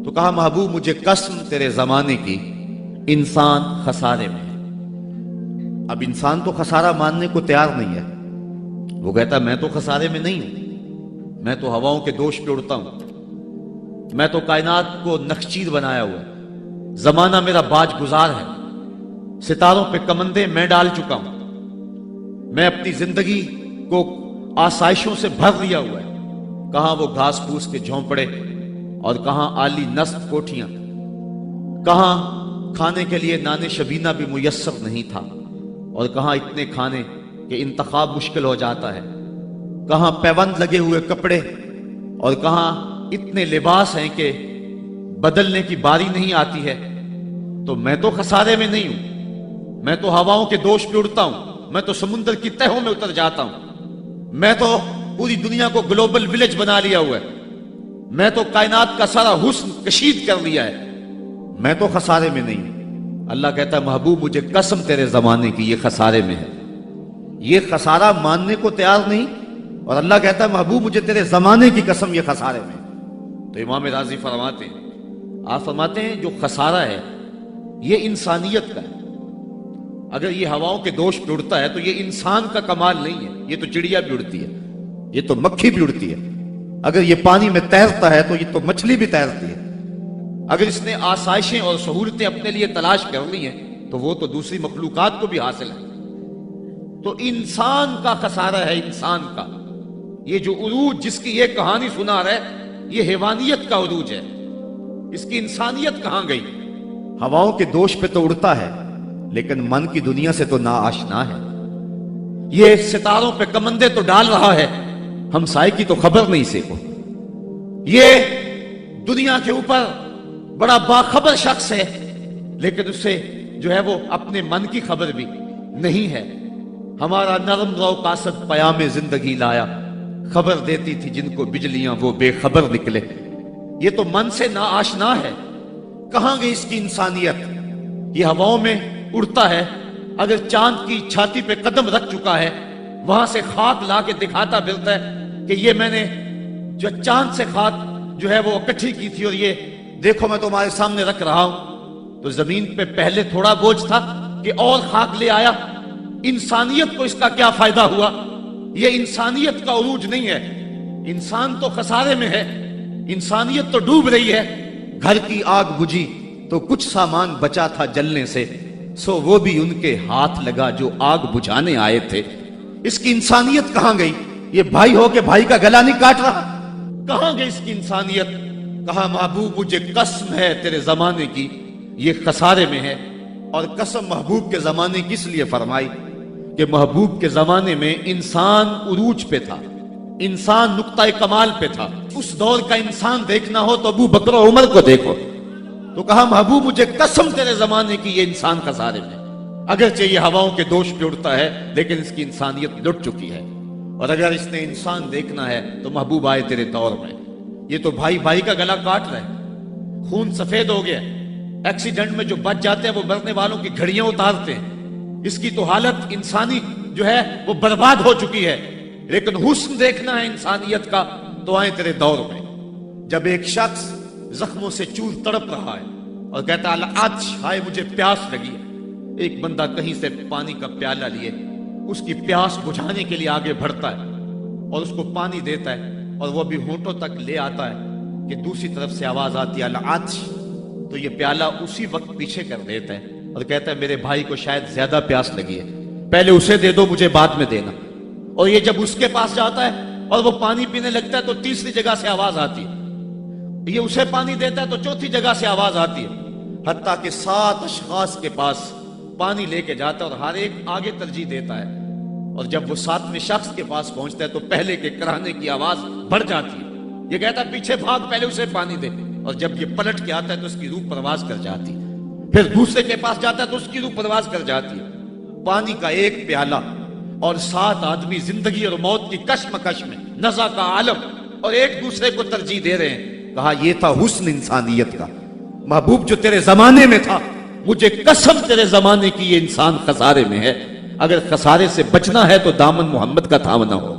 تو کہا محبوب مجھے قسم تیرے زمانے کی، انسان خسارے میں ہے۔ اب انسان تو خسارہ ماننے کو تیار نہیں ہے۔ وہ کہتا میں تو خسارے میں نہیں ہوں، میں تو ہواؤں کے دوش پہ اڑتا ہوں، میں تو کائنات کو نخچیر بنایا ہوا ہے، زمانہ میرا باج گزار ہے، ستاروں پہ کمندے میں ڈال چکا ہوں، میں اپنی زندگی کو آسائشوں سے بھر لیا ہوا ہے۔ کہاں وہ گھاس پھوس کے جھونپڑے اور کہاں عالی نصب کوٹھیاں، کہاں کھانے کے لیے نان شبینہ بھی میسر نہیں تھا، اور کہاں اتنے کھانے کہ انتخاب مشکل ہو جاتا ہے، کہاں پیوند لگے ہوئے کپڑے اور کہاں اتنے لباس ہیں کہ بدلنے کی باری نہیں آتی ہے۔ تو میں تو خسارے میں نہیں ہوں، میں تو ہواؤں کے دوش پہ اڑتا ہوں، میں تو سمندر کی تہوں میں اتر جاتا ہوں، میں تو پوری دنیا کو گلوبل ولیج بنا لیا ہوا ہے، میں تو کائنات کا سارا حسن کشید کر لیا ہے، میں تو خسارے میں نہیں ہوں۔ اللہ کہتا ہے محبوب مجھے قسم تیرے زمانے کی، یہ خسارے میں ہے، یہ خسارہ ماننے کو تیار نہیں، اور اللہ کہتا ہے محبوب مجھے تیرے زمانے کی قسم یہ خسارے میں ہے۔ تو امام راضی فرماتے ہیں، آپ فرماتے ہیں جو خسارہ ہے یہ انسانیت کا ہے۔ اگر یہ ہواؤں کے دوش پہ اڑتا ہے تو یہ انسان کا کمال نہیں ہے، یہ تو چڑیا بھی اڑتی ہے، یہ تو مکھی بھی اڑتی ہے، اگر یہ پانی میں تیرتا ہے تو یہ تو مچھلی بھی تیرتی ہے، اگر اس نے آسائشیں اور سہولتیں اپنے لیے تلاش کر لی ہیں تو وہ تو دوسری مخلوقات کو بھی حاصل ہے۔ تو انسان کا خسارہ ہے، انسان کا یہ جو عروج جس کی یہ کہانی سنا رہا ہے یہ حیوانیت کا عروج ہے، اس کی انسانیت کہاں گئی؟ ہواؤں کے دوش پہ تو اڑتا ہے لیکن من کی دنیا سے تو ناآشنا ہے، یہ ستاروں پہ کمندے تو ڈال رہا ہے، ہمسائے کی تو خبر نہیں سے کو، یہ دنیا کے اوپر بڑا باخبر شخص ہے لیکن اس سے جو ہے وہ اپنے من کی خبر بھی نہیں ہے۔ ہمارا نرم رو قاصد پیام زندگی لایا، خبر دیتی تھی جن کو بجلیاں وہ بے خبر نکلے۔ یہ تو من سے ناآشنا ہے، کہاں گئی اس کی انسانیت؟ یہ ہواؤں میں اڑتا ہے، اگر چاند کی چھاتی پہ قدم رکھ چکا ہے وہاں سے خاک لا کے دکھاتا پھرتا ہے کہ یہ میں نے جو چاند سے خاک جو ہے وہ اکٹھی کی تھی اور یہ دیکھو میں تمہارے سامنے رکھ رہا ہوں۔ تو زمین پہ پہلے تھوڑا بوجھ تھا کہ اور خاک لے آیا، انسانیت کو اس کا کیا فائدہ ہوا؟ یہ انسانیت کا عروج نہیں ہے، انسان تو خسارے میں ہے، انسانیت تو ڈوب رہی ہے۔ گھر کی آگ بجھی تو کچھ سامان بچا تھا جلنے سے، سو وہ بھی ان کے ہاتھ لگا جو آگ بجھانے آئے تھے۔ اس کی انسانیت کہاں گئی؟ یہ بھائی ہو کے بھائی کا گلا نہیں کاٹ رہا، کہاں گئی اس کی انسانیت؟ کہا محبوب مجھے قسم ہے تیرے زمانے کی، یہ خسارے میں ہے۔ اور قسم محبوب کے زمانے کی اس لیے فرمائی کہ محبوب کے زمانے میں انسان عروج پہ تھا، انسان نقطہ کمال پہ تھا۔ اس دور کا انسان دیکھنا ہو تو ابو بکر و عمر کو دیکھو۔ تو کہا محبوب مجھے قسم تیرے زمانے کی، یہ انسان خسارے میں، اگرچہ یہ ہواؤں کے دوش پہ اڑتا ہے لیکن اس کی انسانیت لٹ چکی ہے۔ اور اگر اس نے انسان دیکھنا ہے تو محبوب آئے تیرے دور میں، یہ تو بھائی بھائی کا گلا کاٹ رہے، خون سفید ہو گیا، ایکسیڈنٹ میں جو بچ جاتے ہیں وہ مرنے والوں کی گھڑیاں اتارتے ہیں، اس کی تو حالت انسانی جو ہے وہ برباد ہو چکی ہے، لیکن حسن دیکھنا ہے انسانیت کا تو آئے تیرے دور میں۔ جب ایک شخص زخموں سے چور تڑپ رہا ہے اور کہتا ہے العطش، ہائے مجھے پیاس لگی ہے، ایک بندہ کہیں سے پانی کا پیالہ لیے اس کی پیاس بجھانے کے لیے آگے بڑھتا ہے اور اس کو پانی دیتا ہے اور وہ بھی ہونٹوں تک لے آتا ہے کہ دوسری طرف سے آواز آتی ہے العطش، تو یہ پیالہ اسی وقت پیچھے کر دیتا ہے اور کہتا ہے میرے بھائی کو شاید زیادہ پیاس لگی ہے، پہلے اسے دے دو مجھے بعد میں دینا۔ اور یہ جب اس کے پاس جاتا ہے اور وہ پانی پینے لگتا ہے تو تیسری جگہ سے آواز آتی ہے، یہ اسے پانی دیتا ہے تو چوتھی جگہ سے آواز آتی ہے، حتیٰ کہ 7 اشخاص کے پاس پانی لے کے جاتا ہے اور ہر ایک آگے ترجیح دیتا ہے، اور جب وہ 7ویں شخص کے پاس پہنچتا ہے تو پہلے کے کرانے کی آواز بڑھ جاتی ہے، یہ کہتا ہے پیچھے بھاگ پہلے اسے پانی دے، اور جب یہ پلٹ کے آتا ہے تو اس کی روح پرواز کر جاتی ہے، پھر دوسرے کے پاس جاتا ہے تو اس کی روح پرواز کر جاتی ہے۔ پانی کا ایک پیالہ اور 7 آدمی زندگی اور موت کی کشمکش میں، نزع کا عالم، اور ایک دوسرے کو ترجیح دے رہے ہیں۔ کہا یہ تھا حسن انسانیت کا، محبوب جو تیرے زمانے میں تھا، مجھے قسم تیرے زمانے کی یہ انسان خسارے میں ہے، اگر خسارے سے بچنا ہے تو دامن محمد کا تھامنا ہو۔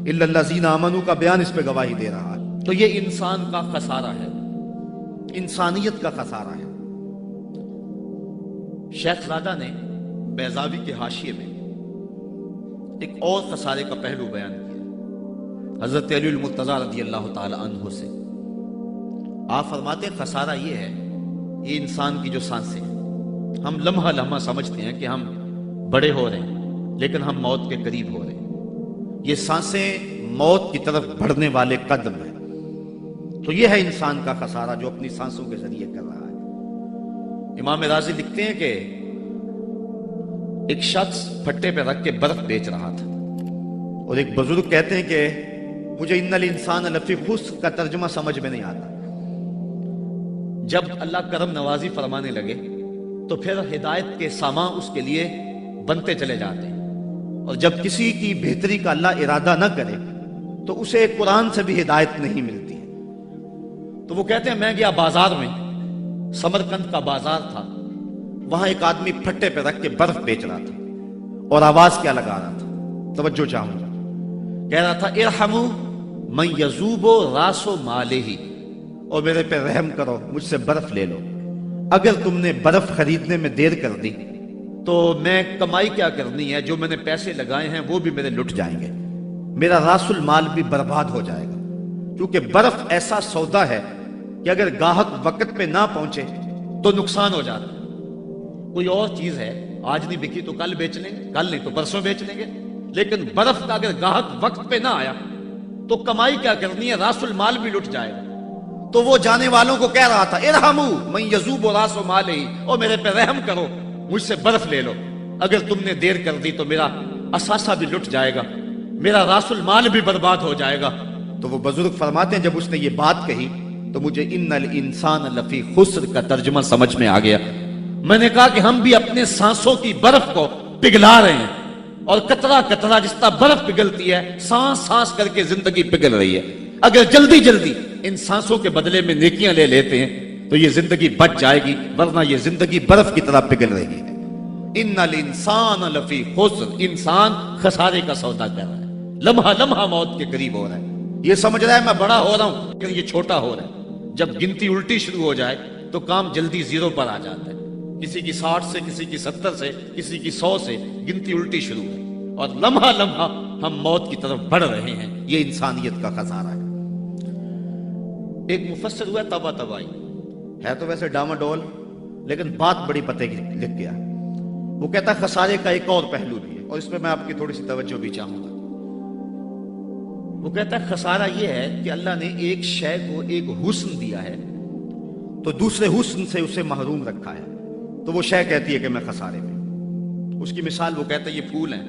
الا الذین آمنوا کا بیان اس پہ گواہی دے رہا ہے۔ تو یہ انسان کا خسارہ ہے، انسانیت کا خسارہ ہے۔ شیخ زادہ نے بیضاوی کے حاشیے میں ایک اور خسارے کا پہلو بیان کیا حضرت علی المرتضیٰ رضی اللہ تعالی عنہ سے۔ آپ فرماتے ہیں خسارہ یہ ہے، یہ انسان کی جو سانسیں ہیں، ہم لمحہ لمحہ سمجھتے ہیں کہ ہم بڑے ہو رہے ہیں لیکن ہم موت کے قریب ہو رہے ہیں۔ یہ سانسیں موت کی طرف بڑھنے والے قدم ہیں۔ تو یہ ہے انسان کا خسارہ جو اپنی سانسوں کے ذریعے کر رہا ہے۔ امام راضی لکھتے ہیں کہ ایک شخص پھٹے پہ رکھ کے برف بیچ رہا تھا، اور ایک بزرگ کہتے ہیں کہ مجھے ان الانسان لفی خسر کا ترجمہ سمجھ میں نہیں آتا۔ جب اللہ کرم نوازی فرمانے لگے تو پھر ہدایت کے سامان اس کے لیے بنتے چلے جاتے ہیں، اور جب کسی کی بہتری کا اللہ ارادہ نہ کرے تو اسے قرآن سے بھی ہدایت نہیں ملتی ہے۔ تو وہ کہتے ہیں میں گیا بازار میں، سمرقند کا بازار تھا، وہاں ایک آدمی پھٹے پہ رکھ کے برف بیچ رہا تھا، اور آواز کیا لگا رہا تھا، توجہ چاہوں گا، کہہ رہا تھا ارحموا من یذوب راس مالہ، اور میرے پہ رحم کرو، مجھ سے برف لے لو، اگر تم نے برف خریدنے میں دیر کر دی تو میں کمائی کیا کرنی ہے، جو میں نے پیسے لگائے ہیں وہ بھی میرے لٹ جائیں گے، میرا راس المال بھی برباد ہو جائے گا، کیونکہ برف ایسا سودا ہے کہ اگر گاہک وقت پہ نہ پہنچے تو نقصان ہو جاتا ہے۔ کوئی اور چیز ہے، آج نہیں بکی تو کل بیچ لیں گے، کل نہیں تو پرسوں بیچ لیں گے، لیکن برف کا اگر گاہک وقت پہ نہ آیا تو کمائی کیا کرنی ہے، راس المال بھی لٹ جائے گا۔ تو وہ جانے والوں کو کہہ رہا تھا ارحموا من یذوب راس مالہ، اور میرے پہ رحم کرو، مجھ سے برف لے لو، اگر تم نے دیر کر دی تو میرا اثاثہ بھی لٹ جائے گا، میرا راس المال بھی برباد ہو جائے گا۔ تو وہ بزرگ فرماتے ہیں جب اس نے یہ بات کہی تو مجھے ان الانسان لفی خسر کا ترجمہ سمجھ میں آ گیا۔ میں نے کہا کہ ہم بھی اپنے سانسوں کی برف کو پگھلا رہے ہیں، اور قطرہ قطرہ جس طرح برف پگھلتی ہے، سانس سانس کر کے زندگی پگھل رہی ہے۔ اگر جلدی جلدی ان سانسوں کے بدلے میں نیکیاں لے لیتے ہیں تو یہ زندگی بچ جائے گی، ورنہ یہ زندگی برف کی طرح پگھل رہی ہے۔ ان الانسان لفی خسر، انسان خسارے کا سودا کر رہا ہے، لمحہ لمحہ موت کے قریب ہو رہا ہے، یہ سمجھ رہا ہے میں بڑا ہو رہا ہوں لیکن یہ چھوٹا ہو رہا ہے۔ جب گنتی الٹی شروع ہو جائے تو کام جلدی زیرو پر آ جاتا ہے، کسی کی 60 سے، کسی کی 70 سے، کسی کی 100 سے گنتی الٹی شروع ہے، اور لمحہ لمحہ ہم موت کی طرف بڑھ رہے ہیں۔ یہ انسانیت کا خسارہ ہے۔ ایک مفسر ہوا تبا تبائی ہے، تو ویسے ڈاماڈول لیکن بات بڑی پتے کی لکھ گیا۔ وہ کہتا ہے خسارے کا ایک اور پہلو بھی ہے، اور اس پہ میں آپ کی تھوڑی سی توجہ بھی چاہوں گا۔ وہ کہتا ہے خسارہ یہ ہے کہ اللہ نے ایک شے کو ایک حسن دیا ہے تو دوسرے حسن سے اسے محروم رکھا ہے، تو وہ شے کہتی ہے کہ میں خسارے میں۔ اس کی مثال وہ کہتا ہے یہ پھول ہیں،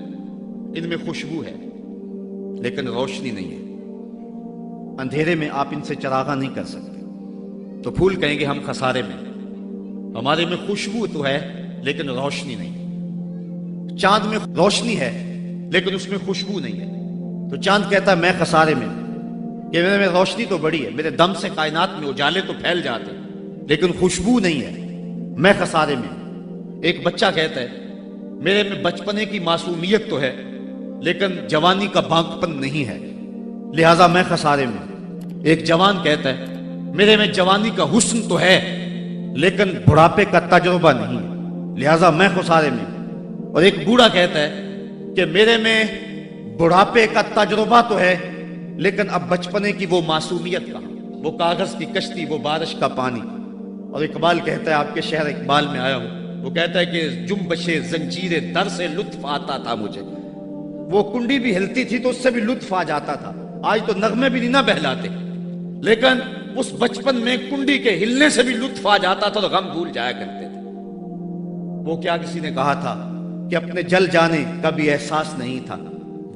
ان میں خوشبو ہے لیکن روشنی نہیں ہے، اندھیرے میں آپ ان سے چراغاں نہیں کر سکتے، تو پھول کہیں گے ہم خسارے میں، ہمارے میں خوشبو تو ہے لیکن روشنی نہیں۔ چاند میں روشنی ہے لیکن اس میں خوشبو نہیں ہے، تو چاند کہتا ہے میں خسارے میں، کہ میرے میں روشنی تو بڑی ہے، میرے دم سے کائنات میں اجالے تو پھیل جاتے لیکن خوشبو نہیں ہے، میں خسارے میں۔ ایک بچہ کہتا ہے میرے میں بچپنے کی معصومیت تو ہے لیکن جوانی کا بانکپن نہیں ہے، لہٰذا میں خسارے میں۔ ایک جوان کہتا ہے میرے میں جوانی کا حسن تو ہے لیکن بڑھاپے کا تجربہ نہیں ہے، لہٰذا میں خسارے میں۔ اور ایک بوڑھا کہتا ہے کہ میرے میں بڑھاپے کا تجربہ تو ہے لیکن اب بچپنے کی وہ معصومیت کا، وہ کاغذ کی کشتی، وہ بارش کا پانی۔ اور اقبال کہتا ہے، آپ کے شہر اقبال میں آیا ہوں، وہ کہتا ہے کہ جنبش زنجیر در سے لطف آتا تھا مجھے، وہ کنڈی بھی ہلتی تھی تو اس سے بھی لطف آ جاتا تھا، آج تو نغمے بھی نہیں نہ بہلاتے، لیکن اس بچپن میں کنڈی کے ہلنے سے بھی لطف آ جاتا تھا تو غم بھول جایا کرتے تھے۔ وہ کیا کسی نے کہا تھا کہ اپنے جل جانے کا بھی احساس نہیں تھا،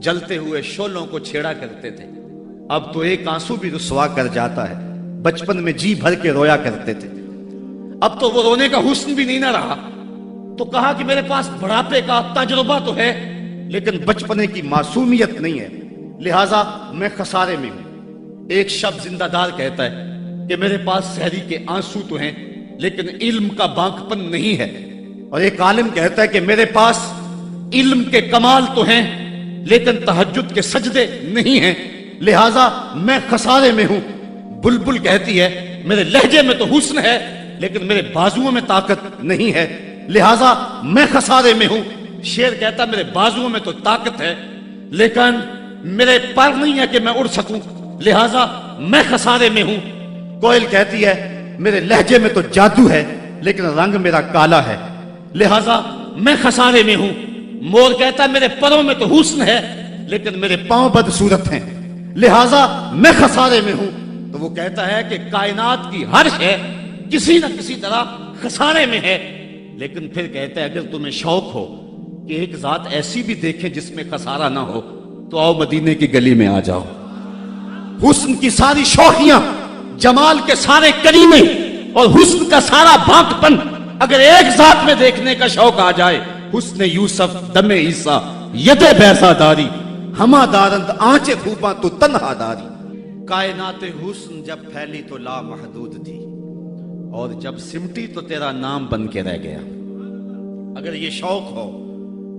جلتے ہوئے شعلوں کو چھیڑا کرتے تھے، اب تو ایک آنسو بھی رسوا کر جاتا ہے، بچپن میں جی بھر کے رویا کرتے تھے، اب تو وہ رونے کا حسن بھی نہیں نہ رہا۔ تو کہا کہ میرے پاس بڑھاپے کا تجربہ تو ہے لیکن بچپنے کی معصومیت نہیں ہے، لہٰذا میں خسارے میں ہوں۔ ایک شب زندہ دار کہتا ہے کہ میرے پاس سحری کے آنسو تو ہیں لیکن علم کا بانکپن نہیں ہے، اور ایک عالم کہتا ہے کہ میرے پاس علم کے کمال تو ہیں لیکن تہجد کے سجدے نہیں ہیں، لہٰذا میں خسارے میں ہوں۔ بلبل کہتی ہے میرے لہجے میں تو حسن ہے لیکن میرے بازوؤں میں طاقت نہیں ہے، لہٰذا میں خسارے میں ہوں۔ شیر کہتا میرے بازوؤں میں تو طاقت ہے لیکن میرے پر نہیں ہے کہ میں اڑ سکوں، لہٰذا میں خسارے میں ہوں۔ کوئل کہتی ہے میرے لہجے میں تو جادو ہے لیکن رنگ میرا کالا ہے، لہٰذا میں خسارے میں ہوں۔ مور کہتا ہے میرے پروں میں تو حسن ہے لیکن میرے پاؤں بدصورت ہیں، لہٰذا میں خسارے میں ہوں۔ تو وہ کہتا ہے کہ کائنات کی ہر شے کسی نہ کسی طرح خسارے میں ہے، لیکن پھر کہتا ہے اگر تمہیں شوق ہو کہ ایک ذات ایسی بھی دیکھیں جس میں خسارہ نہ ہو تو آؤ مدینے کی گلی میں آ جاؤ۔ حسن کی ساری شوخیاں، جمال کے سارے کریمے اور حسن کا سارا بانک پن اگر ایک ذات میں دیکھنے کا شوق آ جائے، حسن یوسف دم عیسیٰ ید بیضا داری، ہما دارند آنچے دھوپاں تو تنہا داری۔ کائنات حسن جب پھیلی تو لا محدود تھی اور جب سمٹی تو تیرا نام بن کے رہ گیا۔ اگر یہ شوق ہو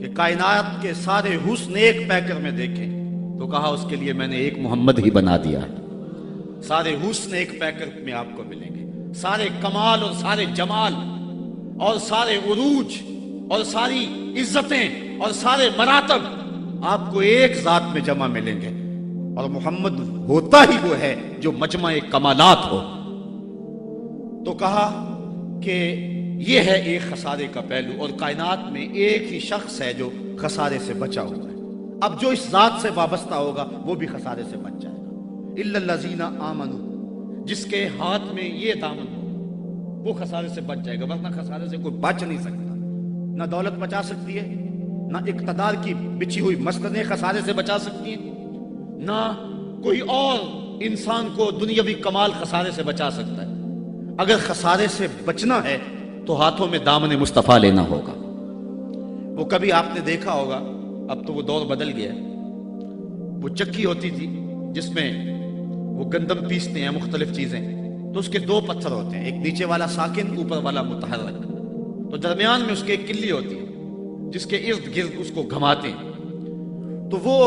کہ کائنات کے سارے حسن ایک پیکر میں دیکھیں تو کہا اس کے لیے میں نے ایک محمد ہی بنا دیا ہے۔ سارے حسن ایک پیکر میں آپ کو ملیں گے، سارے کمال اور سارے جمال اور سارے عروج اور ساری عزتیں اور سارے مراتب آپ کو ایک ذات میں جمع ملیں گے، اور محمد ہوتا ہی وہ ہے جو مجمع کمالات ہو۔ تو کہا کہ یہ ہے ایک خسارے کا پہلو، اور کائنات میں ایک ہی شخص ہے جو خسارے سے بچا ہوا ہے۔ اب جو اس ذات سے وابستہ ہوگا وہ بھی خسارے سے بچ جائے گا۔ الا الذین آمنوا، جس کے ہاتھ میں یہ دامن ہو وہ خسارے سے بچ جائے گا، ورنہ خسارے سے کوئی بچ نہیں سکتا۔ نہ دولت بچا سکتی ہے، نہ اقتدار کی بچھی ہوئی مسندیں خسارے سے بچا سکتی ہیں، نہ کوئی اور انسان کو دنیاوی کمال خسارے سے بچا سکتا ہے۔ اگر خسارے سے بچنا ہے تو ہاتھوں میں دامن مصطفیٰ لینا ہوگا۔ وہ کبھی آپ نے دیکھا ہوگا، اب تو وہ دور بدل گیا، وہ چکی ہوتی تھی جس میں وہ گندم پیستے ہیں مختلف چیزیں، تو اس کے دو پتھر ہوتے ہیں، ایک نیچے والا ساکن، اوپر والا متحرک، تو درمیان میں اس کے ایک کلی ہوتی ہے جس کے ارد گرد اس کو گھماتے ہیں، تو وہ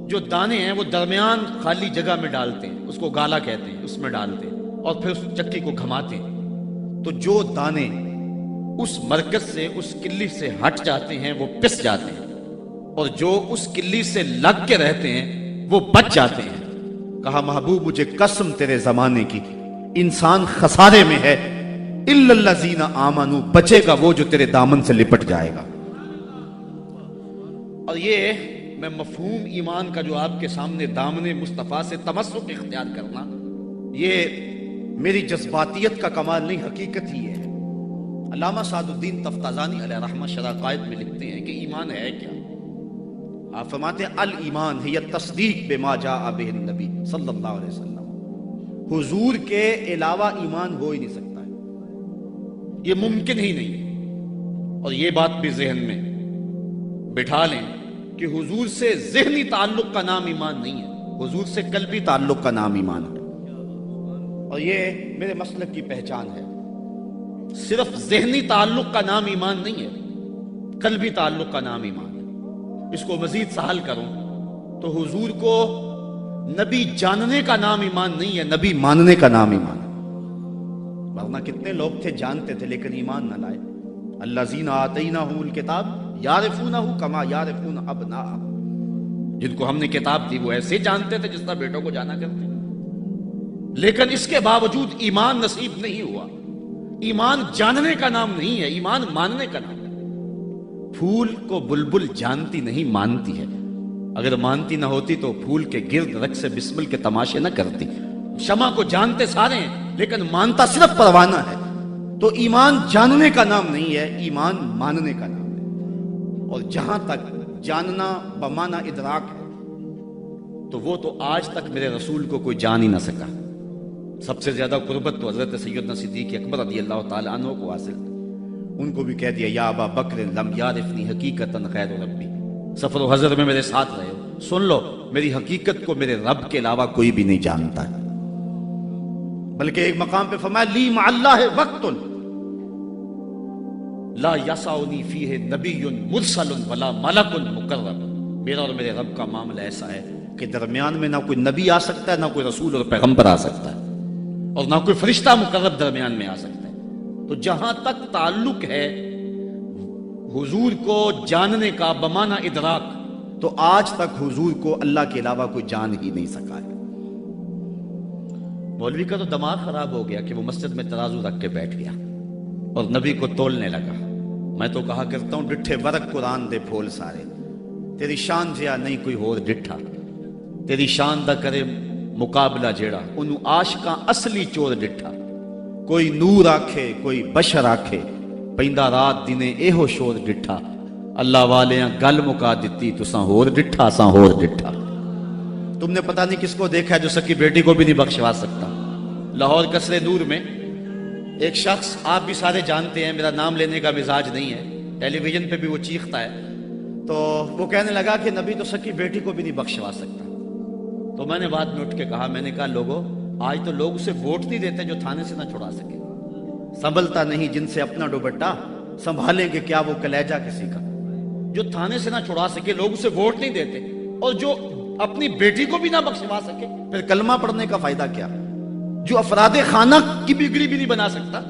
جو دانے ہیں وہ درمیان خالی جگہ میں ڈالتے ہیں، اس کو گالا کہتے ہیں، اس میں ڈالتے ہیں اور پھر اس چکی کو گھماتے ہیں، تو جو دانے اس مرکز سے اس کلی سے ہٹ جاتے ہیں وہ پس جاتے ہیں، اور جو اس کلی سے لگ کے رہتے ہیں وہ بچ جاتے ہیں۔ کہا محبوب مجھے قسم تیرے زمانے کی، انسان خسارے میں ہے، الا الذین آمنوا، بچے گا وہ جو تیرے دامن سے لپٹ جائے گا۔ اور یہ میں مفہوم ایمان کا جو آپ کے سامنے دامن مصطفیٰ سے تمسک اختیار کرنا، یہ میری جذباتیت کا کمال نہیں، حقیقت ہی ہے۔ علامہ سعد الدین تفتازانی علیہ رحمہ شرح قائد میں لکھتے ہیں کہ ایمان ہے کیا؟ آپ فرماتے ہیں الایمان ہی تصدیق بما جاء بہ النبی صلی اللہ علیہ وسلم، حضور کے علاوہ ایمان ہو ہی نہیں سکتا ہے، یہ ممکن ہی نہیں ہے۔ اور یہ بات بھی ذہن میں بٹھا لیں کہ حضور سے ذہنی تعلق کا نام ایمان نہیں ہے، حضور سے قلبی تعلق کا نام ایمان ہے، اور یہ میرے مسلک کی پہچان ہے۔ صرف ذہنی تعلق کا نام ایمان نہیں ہے، قلبی تعلق کا نام ایمان ہے۔ اس کو مزید سہل کروں تو حضور کو نبی جاننے کا نام ایمان نہیں ہے، نبی ماننے کا نام ایمان ہے۔ ورنہ کتنے لوگ تھے جانتے تھے لیکن ایمان نہ لائے۔ الذین آتیناہم الکتاب یعرفونہ کما یعرفون ابناءہم، جن کو ہم نے کتاب دی وہ ایسے جانتے تھے جس طرح بیٹوں کو جانا کرتے، لیکن اس کے باوجود ایمان نصیب نہیں ہوا۔ ایمان جاننے کا نام نہیں ہے، ایمان ماننے کا نام ہے۔ پھول کو بلبل جانتی نہیں مانتی ہے، اگر مانتی نہ ہوتی تو پھول کے گرد رقص بسمل کے تماشے نہ کرتی۔ شمع کو جانتے سارے ہیں لیکن مانتا صرف پروانہ ہے۔ تو ایمان جاننے کا نام نہیں ہے، ایمان ماننے کا نام ہے۔ اور جہاں تک جاننا بمانا ادراک ہے تو وہ تو آج تک میرے رسول کو کوئی جان ہی نہ سکا۔ سب سے زیادہ قربت تو حضرت سیدنا صدیق اکبر رضی اللہ تعالی عنہ کو حاصل تھی، ان کو بھی کہہ دیا یا ابا بکر لم یعرفنی حقیقتا غیر ربی، سفر و حضر میں میرے ساتھ رہے ہو، سن لو میری حقیقت کو میرے رب کے علاوہ کوئی بھی نہیں جانتا ہے۔ بلکہ ایک مقام پہ فرمایا لی مع اللہ وقت لا یسعنی فیہ نبی مرسل ولا ملک مقرب، میرا اور میرے رب کا معاملہ ایسا ہے کہ درمیان میں نہ کوئی نبی آ سکتا ہے نہ کوئی رسول اور پیغمبر آ سکتا ہے، اور نہ کوئی فرشتہ مقرب درمیان میں آ سکتا ہے۔ تو جہاں تک تعلق ہے حضور کو جاننے کا بمعنی ادراک، تو آج تک حضور کو اللہ کے علاوہ کوئی جان ہی نہیں سکا ہے۔ مولوی کا تو دماغ خراب ہو گیا کہ وہ مسجد میں ترازو رکھ کے بیٹھ گیا اور نبی کو تولنے لگا۔ میں تو کہا کرتا ہوں ڈٹھے ورق قرآن دے پھول سارے، تیری شان جیا نہیں کوئی ہور ڈٹھا، تیری شان دا کرے مقابلہ جیڑا انہوں عاشقاں اصلی چور ڈٹھا۔ کوئی نور آکھے کوئی بشر آکھے، پیندہ رات دینے ایہو شور ڈٹھا، اللہ والیاں گل مکا دیتی تساں ہور ڈٹھا ساں ہور ڈٹھا۔ تم نے پتہ نہیں کس کو دیکھا ہے جو سکی بیٹی کو بھی نہیں بخشوا سکتا۔ لاہور قصر نور میں ایک شخص، آپ بھی سارے جانتے ہیں، میرا نام لینے کا مزاج نہیں ہے، ٹیلی ویژن پہ بھی وہ چیختا ہے، تو وہ کہنے لگا کہ نبی تو سکی بیٹی کو بھی نہیں بخشوا سکتا۔ تو میں نے بعد میں اٹھ کے کہا، میں نے کہا لوگوں آج تو لوگ اسے ووٹ نہیں دیتے جو تھانے سے نہ چھڑا سکے۔ سنبھلتا نہیں جن سے اپنا دوپٹہ، سنبھالیں گے کیا وہ کلیجہ کسی کا۔ جو تھانے سے نہ چھڑا سکے لوگ اسے ووٹ نہیں دیتے، اور جو اپنی بیٹی کو بھی نہ بخشوا سکے پھر کلمہ پڑھنے کا فائدہ کیا؟ جو افراد خانہ کی بگڑی بھی نہیں بنا سکتا،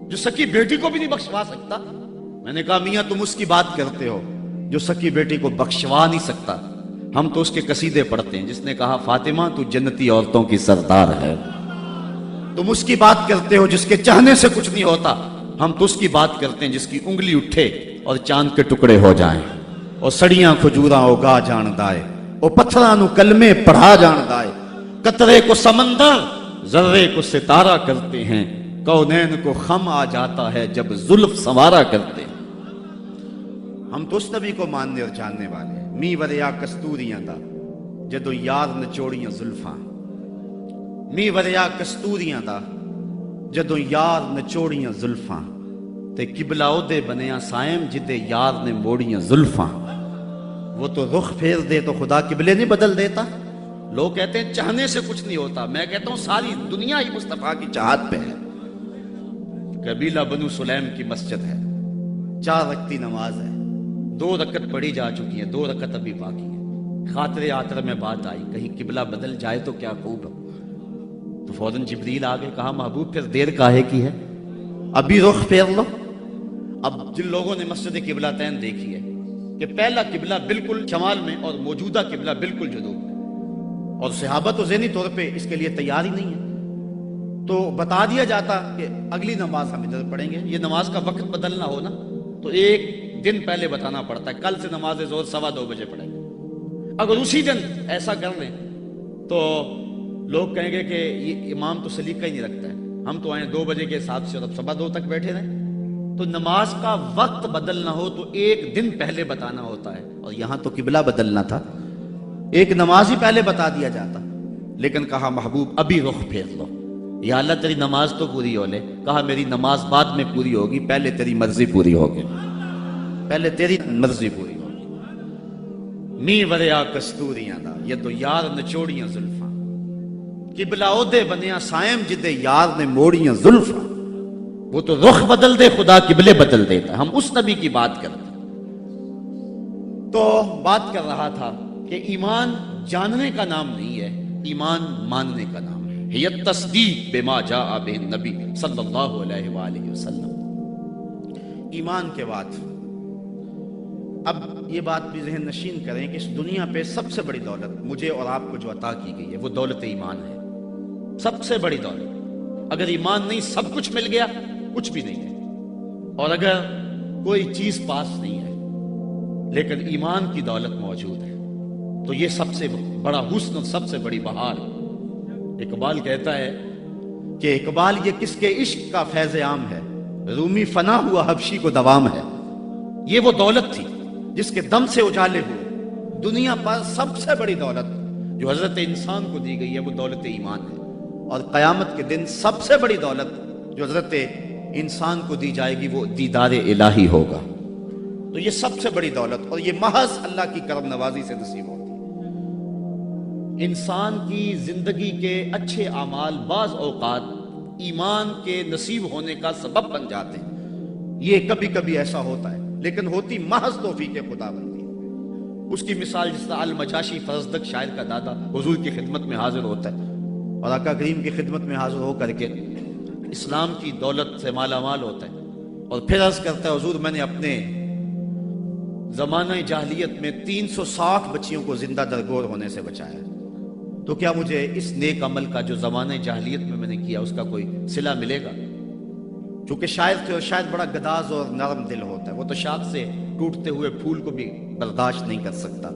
جو سکی بیٹی کو بھی نہیں بخشوا سکتا۔ میں نے کہا میاں تم اس کی بات کرتے ہو جو سکی بیٹی کو بخشوا نہیں سکتا، ہم تو اس کے قصیدے پڑھتے ہیں جس نے کہا فاطمہ تو جنتی عورتوں کی سردار ہے۔ تم اس کی بات کرتے ہو جس کے چاہنے سے کچھ نہیں ہوتا، ہم تو اس کی بات کرتے ہیں جس کی انگلی اٹھے اور چاند کے ٹکڑے ہو جائیں، اور سڑیاں کھجوراں اگا جان دائے، اور پتھراں نو کلمے پڑھا جان دائے۔ قطرے کو سمندر ذرے کو ستارہ کرتے ہیں، کونین کو خم آ جاتا ہے جب زلف سنوارا کرتے ہیں۔ ہم تو اس نبی کو ماننے اور جاننے والے ہیں۔ می وریا کستوریاں دا جدو یار نچوڑیاں زلفاں، می وریا کستوریاں دا جدو یار نچوڑیاں زلفاں، تے قبلہ او دے بنیا سائم جدے یار نے موڑیاں زلفاں۔ وہ تو رخ پھیر دے تو خدا قبلے نہیں بدل دیتا۔ لوگ کہتے ہیں چاہنے سے کچھ نہیں ہوتا، میں کہتا ہوں ساری دنیا ہی مصطفیٰ کی چاہت پہ ہے۔ قبیلہ بنو سلیم کی مسجد ہے، 4 رکعتی نماز ہے، 2 رکعت پڑھی جا چکی ہیں، 2 رکعت ابھی باقی ہیں۔ خاطر آطر میں بات آئی کہیں قبلہ بدل جائے تو کیا خوب ہو، تو فوراً جبریل آگے کہا محبوب پھر دیر کاہے کی ہے، ابھی رخ پھیر لو۔ اب جن لوگوں نے مسجد قبلہ تین دیکھی ہے کہ پہلا قبلہ بالکل شمال میں اور موجودہ قبلہ بالکل جنوب میں، اور صحابہ تو ذہنی طور پہ اس کے لیے تیار ہی نہیں ہے، تو بتا دیا جاتا کہ اگلی نماز ہم ادھر پڑھیں گے۔ یہ نماز کا وقت بدلنا ہو نا تو 1 دن پہلے بتانا پڑتا ہے، کل سے نماز ظہر 2:15 بجے پڑھیں گے۔ اگر اسی دن ایسا کر لیں تو لوگ کہیں گے کہ یہ امام تو سلیقہ ہی نہیں رکھتا ہے، ہم تو آئیں 2 بجے کے حساب سے اور اب 2:15 تک بیٹھے رہیں۔ تو نماز کا وقت بدلنا ہو تو 1 دن پہلے بتانا ہوتا ہے، اور یہاں تو قبلہ بدلنا تھا، ایک نماز ہی پہلے بتا دیا جاتا، لیکن کہا محبوب ابھی رخ پھیر لو۔ یا اللہ تیری نماز تو پوری ہو لے، کہا میری نماز بعد میں پوری ہوگی، پہلے تیری مرضی پوری ہوگی، پہلے تیری مرضی پوری ہوگی۔ می وریا کستوریاں دا یدو یار نچوڑیاں زلفاں، قبلہ او دے بنیا سائم جدے یار نے موڑیاں زلفاں۔ وہ تو رخ بدل دے خدا قبلے بدل دیتا، ہم اس نبی کی بات کرتے۔ تو بات کر رہا تھا کہ ایمان جاننے کا نام نہیں ہے، ایمان ماننے کا نام ہے۔ ہی تصدیق بما جاء بہ النبی صلی اللہ علیہ وآلہ وسلم۔ ایمان کے بعد اب یہ بات بھی ذہن نشین کریں کہ اس دنیا پہ سب سے بڑی دولت مجھے اور آپ کو جو عطا کی گئی ہے وہ دولت ایمان ہے، سب سے بڑی دولت۔ اگر ایمان نہیں سب کچھ مل گیا کچھ بھی نہیں ہے، اور اگر کوئی چیز پاس نہیں ہے لیکن ایمان کی دولت موجود ہے تو یہ سب سے بڑا حسن اور سب سے بڑی بہار۔ اقبال کہتا ہے کہ اقبال یہ کس کے عشق کا فیض عام ہے، رومی فنا ہوا حبشی کو دوام ہے۔ یہ وہ دولت تھی جس کے دم سے اجالے ہوئے دنیا پر سب سے بڑی دولت جو حضرت انسان کو دی گئی ہے وہ دولت ایمان ہے، اور قیامت کے دن سب سے بڑی دولت جو حضرت انسان کو دی جائے گی وہ دیدار الہی ہوگا۔ تو یہ سب سے بڑی دولت، اور یہ محض اللہ کی کرم نوازی سے نصیب ہوتی ہے۔ انسان کی زندگی کے اچھے اعمال بعض اوقات ایمان کے نصیب ہونے کا سبب بن جاتے ہیں، یہ کبھی کبھی ایسا ہوتا ہے، لیکن ہوتی محض توفیق خدا بندی ہے۔ اس کی مثال جس طرح المجاشی فرزدق شاعر کا دادا حضور کی خدمت میں حاضر ہوتا ہے اور آقا کریم کی خدمت میں حاضر ہو کر کے اسلام کی دولت سے مالا مال ہوتا ہے اور پھر عرض کرتا ہے حضور میں نے اپنے زمانہ جاہلیت میں 360 بچیوں کو زندہ درگور ہونے سے بچایا، تو کیا مجھے اس نیک عمل کا جو زمانہ جاہلیت میں نے کیا اس کا کوئی صلہ ملے گا؟ چونکہ شاعر تھے اور شاید بڑا گداز اور نرم دل ہوتا ہے، وہ تو شاخ سے ٹوٹتے ہوئے پھول کو بھی برداشت نہیں کر سکتا۔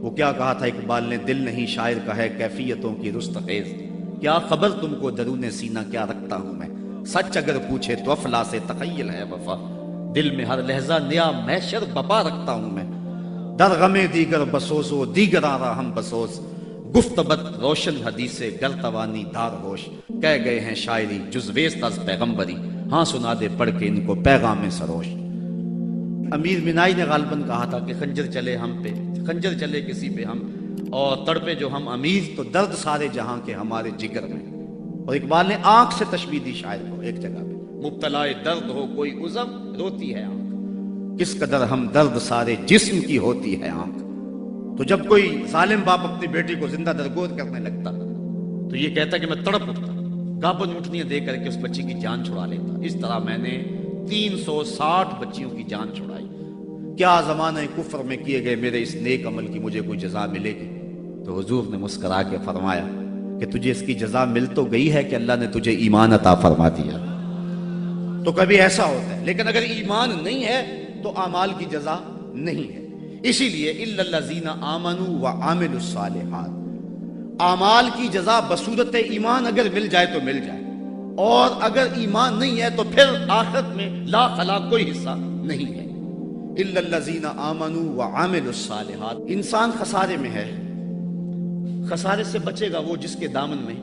وہ کیا کہا تھا اقبال نے، دل نہیں شاعر کا ہے کیفیتوں کی رست خیز، کیا خبر تم کو درون سینہ کیا رکھتا ہوں میں، سچ اگر پوچھے تو افلا سے تخیل ہے وفا، دل میں ہر لہجہ نیا محشر بپا رکھتا ہوں میں، در غم دیگر بسوزو دیگر آرا ہم بسوز، گفت بد روشن حدیث گر توانی دار ہوش، کہہ گئے ہیں شاعری جزویست از پیغمبری، ہاں سنا دے پڑھ کے ان کو پیغام سروش۔ امیر منائی نے غالباً کہا تھا کہ خنجر چلے ہم پہ، خنجر چلے کسی پہ ہم، اور تڑپے جو ہم امیر تو درد سارے جہاں کے ہمارے جگر میں۔ اور اقبال نے آنکھ سے تشبیہ دی شاعر کو ایک جگہ پہ، مبتلا درد ہو کوئی عزم روتی ہے آنکھ، کس قدر ہم درد سارے جسم کی ہوتی ہے آنکھ۔ تو جب کوئی ظالم باپ اپنی بیٹی کو زندہ درگور کرنے لگتا تو یہ کہتا کہ میں تڑپ اٹھتا، گابن اٹھنیاں دے کر کے اس بچی کی جان چھڑا لیتا۔ اس طرح میں نے 360 بچیوں کی جان چھڑائی، کیا زمانہ کفر میں کیے گئے میرے اس نیک عمل کی مجھے کوئی جزا ملے گی؟ تو حضور نے مسکرا کے فرمایا کہ تجھے اس کی جزا مل تو گئی ہے کہ اللہ نے تجھے ایمان عطا فرما دیا۔ تو کبھی ایسا ہوتا ہے، لیکن اگر ایمان نہیں ہے تو اعمال کی جزا نہیں ہے۔ اسی لیے الا الذین آمنوا وعملوا الصالحات، اعمال کی جزا بصورت ایمان اگر مل جائے تو مل جائے، اور اگر ایمان نہیں ہے تو پھر آخرت میں لا خلا کوئی حصہ نہیں ہے۔ الا الذین آمنوا وعملوا الصالحات، انسان خسارے میں ہے۔ خسارے سے بچے گا وہ جس کے دامن میں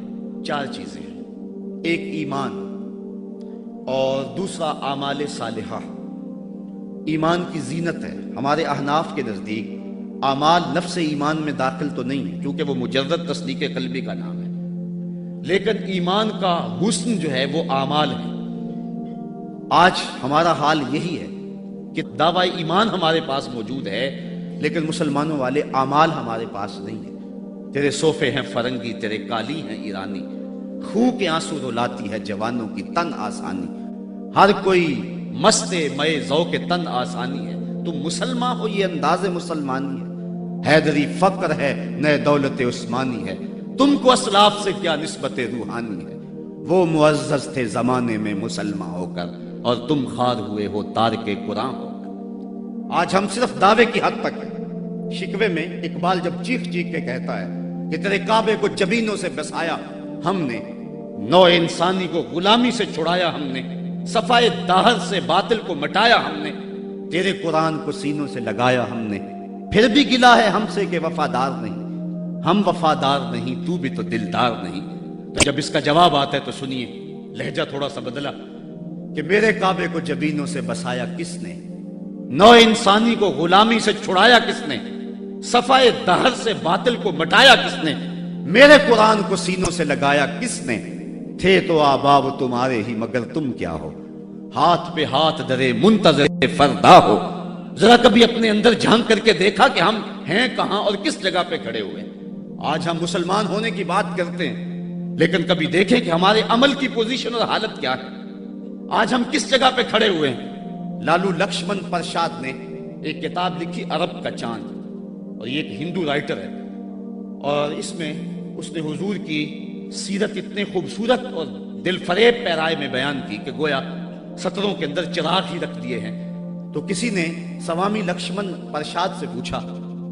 4 چیزیں ہیں، ایک ایمان، اور دوسرا اعمال صالحہ۔ ایمان کی زینت ہے، ہمارے احناف کے نزدیک اعمال نفس ایمان میں داخل تو نہیں ہے کیونکہ وہ مجرد تصدیق قلبی کا نام ہے، لیکن ایمان کا حسن جو ہے وہ اعمال ہے۔ آج ہمارا حال یہی ہے کہ دعوی ایمان ہمارے پاس موجود ہے لیکن مسلمانوں والے اعمال ہمارے پاس نہیں ہیں۔ تیرے صوفے ہیں فرنگی، تیرے کالی ہیں ایرانی، خوں کے آنسو رلاتی ہے جوانوں کی تن آسانی، ہر کوئی مست مئے ذوق تن آسانی ہے، تم مسلمان ہو یہ انداز مسلمانی ہے، حیدری فقر ہے نئے دولت عثمانی ہے، تم کو اسلاف سے کیا نسبت روحانی ہے، وہ معزز تھے زمانے میں مسلمان ہو کر اور تم خار ہوئے ہو تارک قرآن ہو کر۔ آج ہم صرف دعوے کی حد تک ہیں۔ شکوے میں اقبال جب چیخ چیخ کے کہتا ہے کہ تیرے کعبے کو جبینوں سے بسایا ہم نے، نو انسانی کو غلامی سے چھڑایا ہم نے، صفائے داہر سے باطل کو مٹایا ہم نے، تیرے قرآن کو سینوں سے لگایا ہم نے، پھر بھی گلا ہے ہم سے کہ وفادار نہیں، ہم وفادار نہیں تو بھی تو دلدار نہیں۔ تو جب اس کا جواب آتا ہے تو سنیے، لہجہ تھوڑا سا بدلا، کہ میرے کعبے کو جبینوں سے بسایا کس نے، نو انسانی کو غلامی سے چھڑایا کس نے، صفائے دہر سے باطل کو مٹایا کس نے، میرے قرآن کو سینوں سے لگایا کس نے، تھے تو آباب تمہارے ہی مگر تم کیا ہو، ہاتھ پہ ہاتھ درے منتظر فردا ہو۔ ذرا کبھی اپنے اندر جھانک کر کے دیکھا کہ ہم ہیں کہاں اور کس جگہ پہ کھڑے ہوئے۔ آج ہم مسلمان ہونے کی بات کرتے ہیں لیکن کبھی دیکھیں کہ ہمارے عمل کی پوزیشن اور حالت کیا ہے، آج ہم کس جگہ پہ کھڑے ہوئے ہیں۔ لالو لکشمن پرشاد نے ایک کتاب لکھی عرب کا چاند، اور یہ ایک ہندو رائٹر ہے، اور اس میں اس نے حضور کی سیرت اتنے خوبصورت اور دل فریب پیرائے میں بیان کی کہ گویا سطروں کے اندر چراغ ہی رکھ دیے ہیں۔ تو کسی نے سوامی لکشمن پرشاد سے پوچھا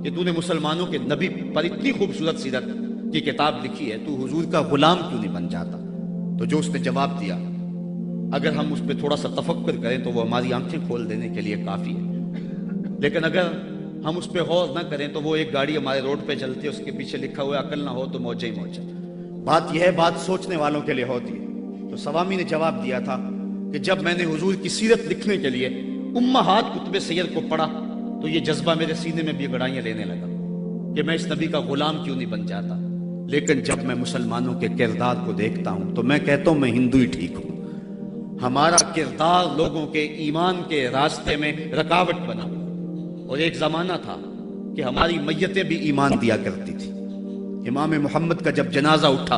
کہ تو نے مسلمانوں کے نبی پر اتنی خوبصورت سیرت کی کتاب لکھی ہے، تو حضور کا غلام کیوں نہیں بن جاتا؟ تو جو اس نے جواب دیا، اگر ہم اس پہ تھوڑا سا تفکر کریں تو وہ ہماری آنکھیں کھول دینے کے لیے کافی ہے، لیکن اگر ہم اس پہ غور نہ کریں تو وہ ایک گاڑی ہمارے روڈ پہ چلتی ہے، اس کے پیچھے لکھا ہوا ہے عقل نہ ہو تو موجہ ہی موجہ۔ بات یہ ہے، بات سوچنے والوں کے لیے ہوتی ہے۔ تو سوامی نے جواب دیا تھا کہ جب میں نے حضور کی سیرت لکھنے کے لیے امہات کتب سیر کو پڑھا تو یہ جذبہ میرے سینے میں بھی گڑائیاں لینے لگا کہ میں اس نبی کا غلام کیوں نہیں بن جاتا، لیکن جب میں مسلمانوں کے کردار کو دیکھتا ہوں تو میں کہتا ہوں میں ہندو ہی ٹھیک ہوں۔ ہمارا کردار لوگوں کے ایمان کے راستے میں رکاوٹ بنا، اور ایک زمانہ تھا کہ ہماری میتیں بھی ایمان دیا کرتی تھی۔ امام محمد کا جب جنازہ اٹھا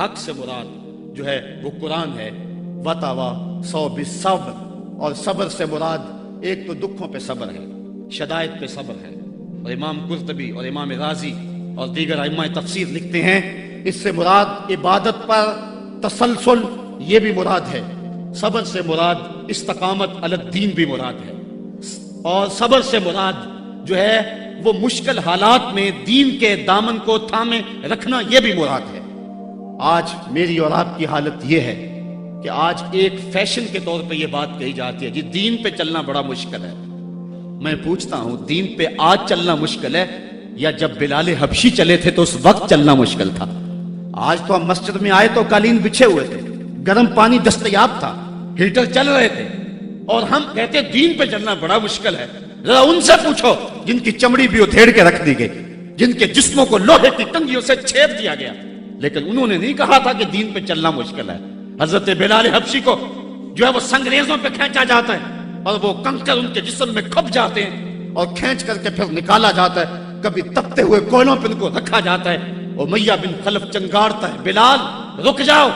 حق سے مراد جو ہے وہ قرآن ہے، وتوا سو بالصبر، اور صبر سے مراد ایک تو دکھوں پہ صبر ہے، شدائد پہ صبر ہے، اور امام قرطبی اور امام رازی اور دیگر ائمہ تفسیر لکھتے ہیں اس سے مراد عبادت پر تسلسل یہ بھی مراد ہے، صبر سے مراد استقامت علی الدین بھی مراد ہے، اور صبر سے مراد جو ہے وہ مشکل حالات میں دین کے دامن کو تھامے رکھنا یہ بھی مراد ہے۔ آج میری اور آپ کی حالت یہ ہے کہ آج ایک فیشن کے طور پہ یہ بات کہی جاتی ہے جی دین پہ چلنا بڑا مشکل ہے۔ میں پوچھتا ہوں دین پہ آج چلنا مشکل ہے یا جب بلال حبشی چلے تھے تو اس وقت چلنا مشکل تھا؟ آج تو ہم مسجد میں آئے تو قالین بچھے ہوئے تھے، گرم پانی دستیاب تھا، ہیٹر چل رہے تھے، اور ہم کہتے دین پہ چلنا بڑا مشکل ہے۔ ذرا ان سے پوچھو جن کی چمڑی بھی ادھیڑ کے رکھ دی گئی، جن کے جسموں کو لوہے کی کنگھیوں سے چھید دیا گیا، لیکن انہوں نے نہیں کہا تھا کہ دین پہ چلنا مشکل ہے۔ حضرت بلال حبشی کو جو ہے وہ سنگریزوں پہ کھینچا جاتا ہے اور وہ کنکر ان کے جسم میں کھپ جاتے ہیں اور کھینچ کر کے پھر نکالا جاتا ہے، کبھی تپتے ہوئے کوئلوں پہ ان کو رکھا جاتا ہے، امیہ بن خلف چنگاڑتا ہے بلال رک جاؤ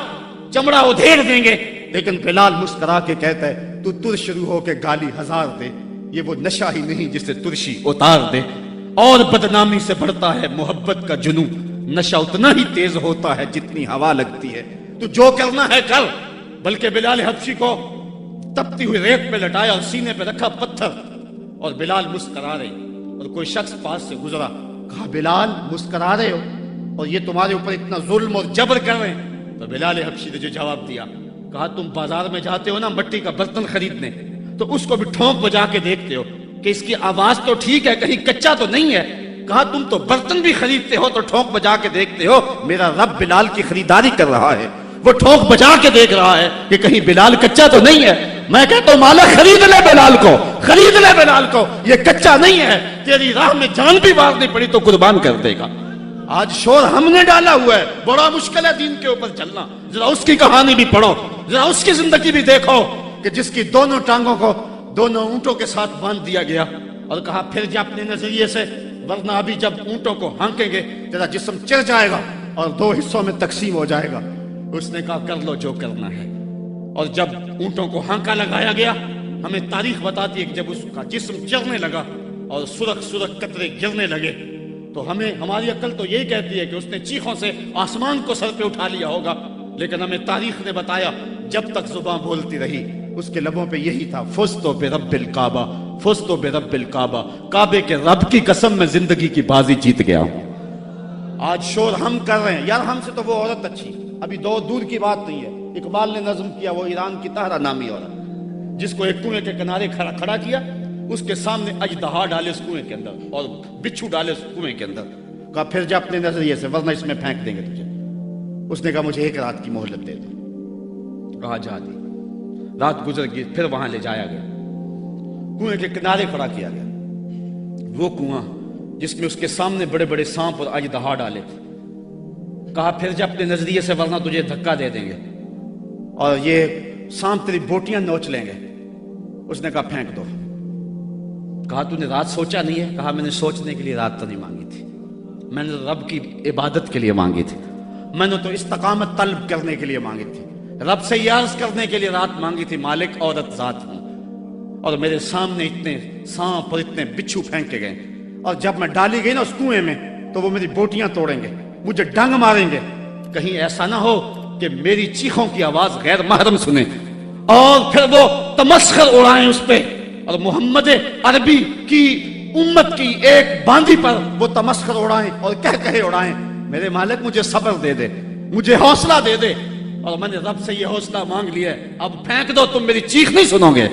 چمڑا ادھیڑ دیں گے، لیکن بلال مسکرا کے کہتا ہے تو تر شروع ہو کے گالی ہزار دے، یہ وہ نشہ ہی نہیں جسے ترشی اتار دے، اور بدنامی سے بڑھتا ہے محبت کا جنون، نشہ اتنا ہی تیز ہوتا ہے جتنی ہوا لگتی ہے، تو جو کرنا ہے کر۔ بلکہ بلال حبشی کو تپتی ہوئی ریت پہ لٹایا اور سینے پہ رکھا پتھر، اور بلال مسکرا رہے، اور کوئی شخص پاس سے گزرا، کہا بلال مسکرا رہے ہو اور یہ تمہارے اوپر اتنا ظلم اور جبر کر رہے ہیں؟ تو بلال حبشی نے جو جواب دیا، کہا تم بازار میں جاتے ہو نا مٹی کا برتن خریدنے، تو اس کو بھی ٹھونک بجا کے دیکھتے ہو کہ اس کی آواز تو ٹھیک ہے کہیں کچا تو نہیں ہے، کہا تم تو برتن بھی خریدتے ہو تو ٹھونک بجا کے دیکھتے ہو، میرا رب بلال کی خریداری کر رہا ہے، وہ ٹھونک بجا کے دیکھ رہا ہے کہ کہیں بلال کچا تو نہیں ہے۔ میں کہتا ہوں مالا خرید لے بلال کو، خرید لے بلال کو، یہ کچا نہیں ہے، تیری راہ میں جان بھی مارنی پڑی تو قربان کر دے گا۔ آج شور ہم نے ڈالا ہوا ہے، بڑا مشکل ہے دین کے اوپر چلنا۔ ذرا اس کی کہانی بھی پڑھو، ذرا اس کی زندگی بھی دیکھو کہ جس کی دونوں ٹانگوں کو دونوں اونٹوں کے ساتھ باندھ دیا گیا اور کہا پھر جا اپنے نظریے سے، ورنہ ابھی جب اونٹوں کو ہانکیں گے تیرا جسم چر جائے گا اور دو حصوں میں تقسیم ہو جائے گا۔ اس نے کہا کر لو جو کرنا ہے، اور جب اونٹوں کو ہانکا لگایا گیا، ہمیں تاریخ بتاتی ہے کہ جب اس کا جسم چرنے لگا اور سرخ سرخ قطرے گرنے لگے تو ہماری عقل تو یہی کہتی ہے کہ اس نے چیخوں سے آسمان کو سر پہ اٹھا لیا ہوگا، لیکن ہمیں تاریخ نے بتایا جب تک زبان بولتی رہی اس کے لبوں پہ یہی تھا، فزت برب الکعبہ، فزت برب الکعبہ، کعبے کے رب کی قسم میں زندگی کی بازی جیت گیا ہوں۔ آج شور ہم کر رہے ہیں، یار ہم سے تو وہ عورت اچھی، ابھی دور کی بات نہیں ہے، اقبال نے نظم کیا، وہ ایران کی طاہرہ نامی عورت جس کو ایک کنویں کے کنارے کھڑا کیا، اس کے سامنے اژدہا ڈالے اس کنویں کے اندر اور بچھو ڈالے اس کنویں کے اندر، کہا پھر جا اپنے نظریے سے ورنہ اس میں پھینک دیں گے تجھے۔ اس نے کہا مجھے ایک رات کی مہلت دے دو، کہا جا دی، رات گزر گئی، پھر وہاں لے جایا گیا، کنویں کے کنارے کھڑا کیا گیا، وہ کنواں جس میں اس کے سامنے بڑے بڑے سانپ اور اژدہا ڈالے تھے، کہا پھر جا اپنے نظریے سے ورنہ تجھے دھکا دے دیں گے اور یہ سانپ تیری بوٹیاں نوچ لیں گے۔ اس نے کہا پھینک دو۔ کہا تو نے رات سوچا نہیں ہے؟ کہا میں نے سوچنے کے لیے رات تو نہیں مانگی تھی، میں نے رب کی عبادت کے لیے مانگی تھی، میں نے تو استقامت طلب کرنے کے لیے مانگی تھی، رب سے یہ عرض کرنے کے لیے رات مانگی تھی مالک عورت ذات ہوں، اور میرے سامنے اتنے سانپ اور اتنے بچھو پھینکے گئے، اور جب میں ڈالی گئی نا اس کنویں میں تو وہ میری بوٹیاں توڑیں گے، مجھے ڈنگ ماریں گے، کہیں ایسا نہ ہو کہ میری چیخوں کی آواز غیر محرم سنیں اور پھر وہ تمسخر اڑائیں اس پہ، اور محمد عربی کی امت کی ایک باندھی پر وہ تمسخر اڑائیں اور کہے اڑائیں۔ میرے مالک مجھے صبر دے دے، مجھے حوصلہ دے دے، اور میں نے رب سے یہ حوصلہ مانگ لیا ہے، اب پھینک دو، تم میری چیخ نہیں سنو گے۔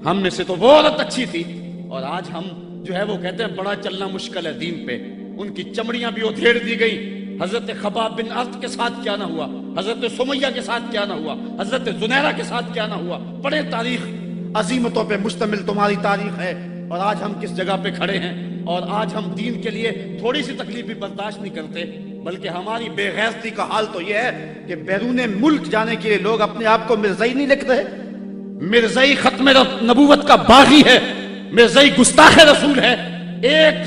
ہم میں سے تو وہ عورت اچھی تھی، اور آج ہم جو ہے وہ کہتے ہیں بڑا چلنا مشکل ہے دین پہ، ان کی چمڑیاں بھی ادھیڑ دی گئی۔ حضرت خباب بن ارت کے ساتھ کیا نہ ہوا، حضرت سمیہ کے ساتھ کیا نہ ہوا، حضرت زنیرہ کے ساتھ کیا نہ ہوا۔ پڑھیں تاریخ، عظیمتوں پہ مشتمل تمہاری تاریخ ہے، اور آج ہم کس جگہ پہ کھڑے ہیں، اور آج ہم دین کے لیے تھوڑی سی تکلیف بھی برداشت نہیں کرتے، بلکہ ہماری بے غیرتی کا حال تو یہ ہے کہ بیرون ملک جانے کے لیے لوگ اپنے آپ کو مرزائی نہیں لکھ رہے۔ مرزائی ختم نبوت کا باغی ہے، مرزائی گستاخ رسول ہے، ایک